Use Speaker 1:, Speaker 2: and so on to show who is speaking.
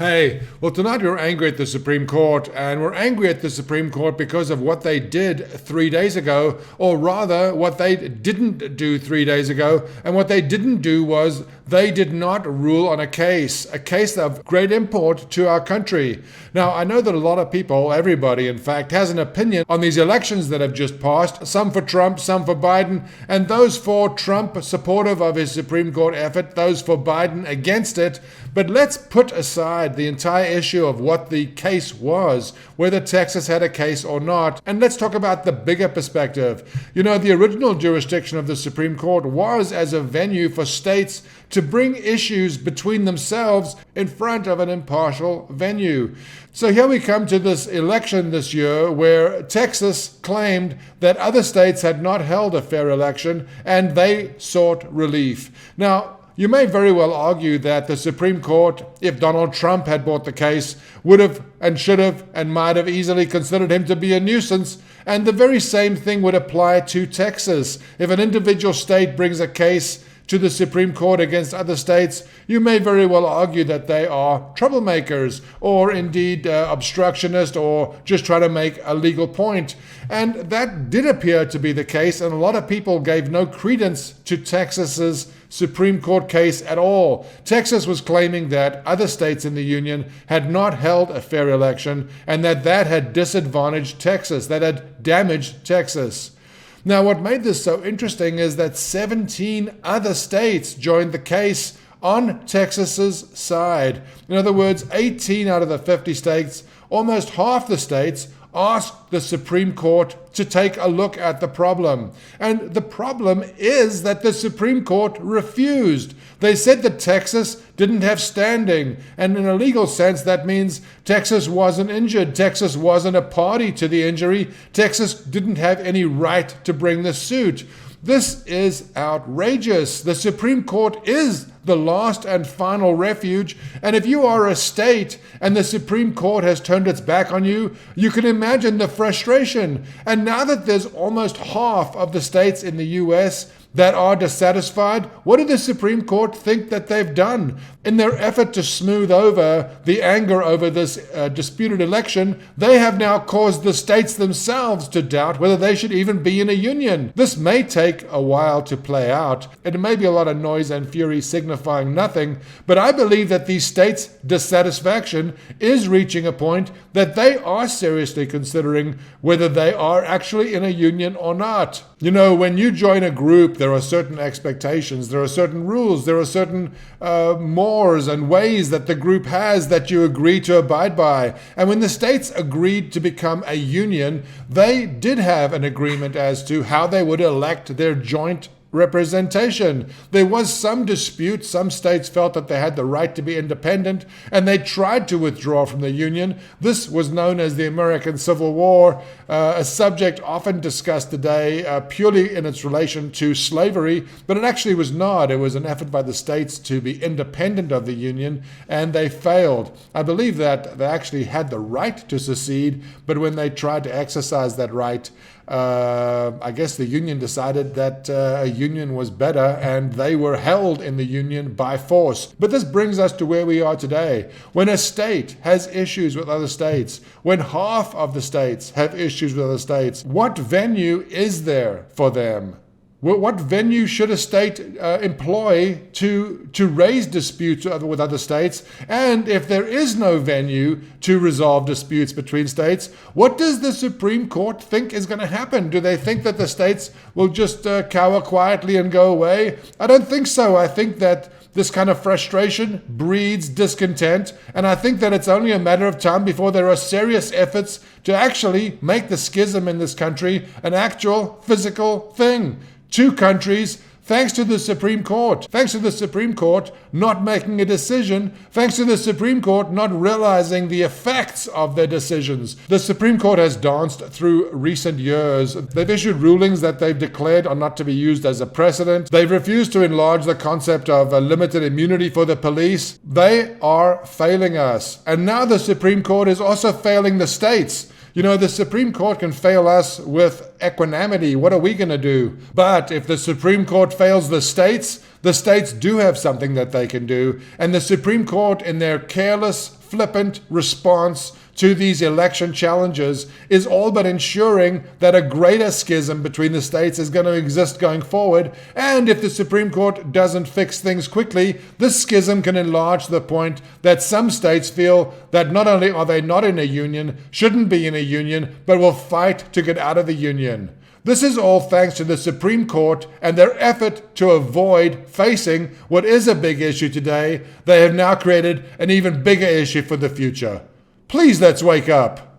Speaker 1: Hey, well, tonight we're angry at the Supreme Court, and we're angry at the Supreme Court because of what they did 3 days ago, or rather, what they didn't do 3 days ago. And what they didn't do was they did not rule on a case of great import to our country. Now, I know that a lot of people, everybody in fact, has an opinion on these elections that have just passed, some for Trump, some for Biden, and those for Trump supportive of his Supreme Court effort, those for Biden against it. But let's put aside the entire issue of what the case was, whether Texas had a case or not, and let's talk about the bigger perspective. You know, the original jurisdiction of the Supreme Court was as a venue for states to bring issues between themselves in front of an impartial venue. So here we come to this election this year where Texas claimed that other states had not held a fair election and they sought relief. Now, you may very well argue that the Supreme Court, if Donald Trump had brought the case, would have and should have and might have easily considered him to be a nuisance, and the very same thing would apply to Texas. If an individual state brings a case to the Supreme Court against other states, you may very well argue that they are troublemakers or indeed obstructionist or just trying to make a legal point. And that did appear to be the case, and a lot of people gave no credence to Texas's Supreme Court case at all. Texas was claiming that other states in the union had not held a fair election and that had disadvantaged Texas, that had damaged Texas. Now, what made this so interesting is that 17 other states joined the case on Texas's side. In other words, 18 out of the 50 states, almost half the states, asked the Supreme Court to take a look at the problem. And the problem is that the Supreme Court refused. They said that Texas didn't have standing. And in a legal sense, that means Texas wasn't injured. Texas wasn't a party to the injury. Texas didn't have any right to bring the suit. This is outrageous. The Supreme Court is the last and final refuge. And if you are a state and the Supreme Court has turned its back on you, you can imagine the frustration. And now that there's almost half of the states in the U.S. that are dissatisfied, what do the Supreme Court think that they've done? In their effort to smooth over the anger over this disputed election, they have now caused the states themselves to doubt whether they should even be in a union. This may take a while to play out. It may be a lot of noise and fury signifying nothing, but I believe that these states' dissatisfaction is reaching a point that they are seriously considering whether they are actually in a union or not. You know, when you join a group, there are certain expectations, there are certain rules, there are certain mores and ways that the group has that you agree to abide by. And when the states agreed to become a union, they did have an agreement as to how they would elect their joint representation. There was some dispute. Some states felt that they had the right to be independent, and they tried to withdraw from the Union. This was known as the American Civil War, a subject often discussed today purely in its relation to slavery, but it actually was not. It was an effort by the states to be independent of the Union, and they failed. I believe that they actually had the right to secede, but when they tried to exercise that right, I guess the Union decided that a union was better, and they were held in the Union by force. But this brings us to where we are today. When a state has issues with other states, when half of the states have issues with other states, what venue is there for them? What venue should a state employ to raise disputes with other states? And if there is no venue to resolve disputes between states, what does the Supreme Court think is going to happen? Do they think that the states will just cower quietly and go away? I don't think so. I think that this kind of frustration breeds discontent, and I think that it's only a matter of time before there are serious efforts to actually make the schism in this country an actual physical thing. Two countries, thanks to the Supreme Court. Thanks to the Supreme Court not making a decision. Thanks to the Supreme Court not realizing the effects of their decisions. The Supreme Court has danced through recent years. They've issued rulings that they've declared are not to be used as a precedent. They've refused to enlarge the concept of a limited immunity for the police. They are failing us. And now the Supreme Court is also failing the states. You know, the Supreme Court can fail us with equanimity. What are we going to do? But if the Supreme Court fails the states, The states do have something that they can do, and the Supreme Court, in their careless, flippant response to these election challenges, is all but ensuring that a greater schism between the states is going to exist going forward. And if the Supreme Court doesn't fix things quickly, this schism can enlarge to the point that some states feel that not only are they not in a union, shouldn't be in a union, but will fight to get out of the union. This is all thanks to the Supreme Court and their effort to avoid facing what is a big issue today. They have now created an even bigger issue for the future. Please, let's wake up.